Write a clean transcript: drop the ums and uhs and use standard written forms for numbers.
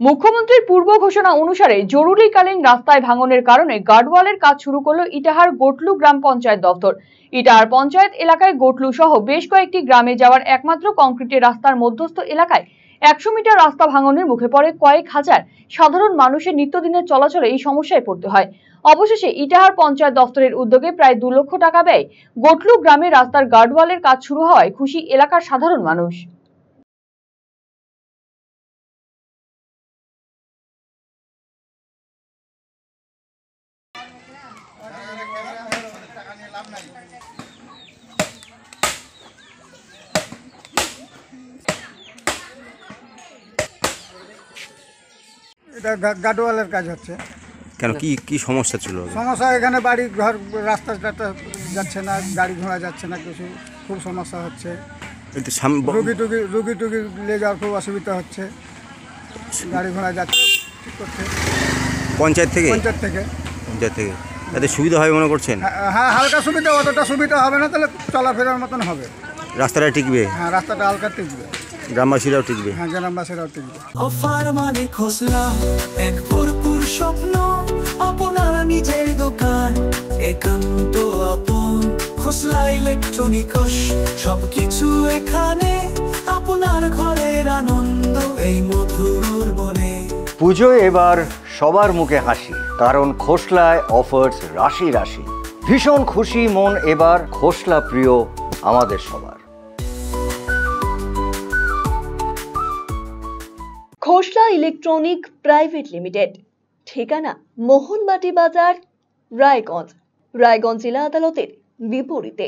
মুখ্যমন্ত্রীর পূর্ব ঘোষণা অনুসারে জরুরিকালীন রাস্তায় ভাঙনের কারণে গার্ডওয়ালের কাজ শুরু করলো ইটাহার গোটলু গ্রাম পঞ্চায়েত দপ্তর। ইটাহার পঞ্চায়েত এলাকায় গোটলু সহ বেশ কয়েকটি গ্রামে যাওয়ার একমাত্র কংক্রিটের রাস্তার মধ্যস্থ এলাকায় 100 মিটার রাস্তা ভাঙনের মুখে পড়ে কয়েক হাজার সাধারণ মানুষের নিত্যদিনের চলাচলে এই সমস্যায় পড়তে হয়। অবশেষে ইটাহার পঞ্চায়েত দপ্তরের উদ্যোগে প্রায় 2 লক্ষ টাকা ব্যয় গোটলু গ্রামে রাস্তার গার্ডওয়ালের কাজ শুরু হওয়ায় খুশি এলাকার সাধারণ মানুষ। এটা গার্ডওয়ালের কাজ হচ্ছে। কেন, কি কি সমস্যা ছিল? সমস্যা এখানে বাড়ি ঘর রাস্তা যাচ্ছে না, গাড়ি ঘোড়া যাচ্ছে না, কিছু খুব সমস্যা হচ্ছে। রুগী টুগি নিয়ে যাওয়ার খুব অসুবিধা হচ্ছে, গাড়ি ঘোড়া যাচ্ছে ঠিক করছে। পঞ্চায়েত থেকে তাদের সুবিধা হয় মনে করছেন? হ্যাঁ, হালকা সুবিধা, অতটা সুবিধা হবে না, তাহলে চলাফেরার মতন হবে। রাস্তাটা টিকবে? হ্যাঁ, রাস্তাটা হালকা টিকবে, গ্রামবাসীরাও টিকবে। হ্যাঁ, গ্রামবাসীরাও টিকবে। অফার মানে খোসলা, এক ভরপুর স্বপ্ন, আপনার নিজের দোকান, একান্ত আপন। খোসলা ইলেকট্রনিক্স, সবকিছু এখানে, আপনার ঘরের আনন্দ এই মধুর বনে। পুজোয় এবার সবার মুখে হাসি, কারণ খোসলায় অফার্স রাশি রাশি। ভীষণ খুশি মন এবার, খোসলা প্রিয় আমাদের সবার। খোসলা ইলেকট্রনিক প্রাইভেট লিমিটেড, ঠিকানা মোহনবাটি বাজার, রায়গঞ্জ জেলা আদালতের বিপরীতে।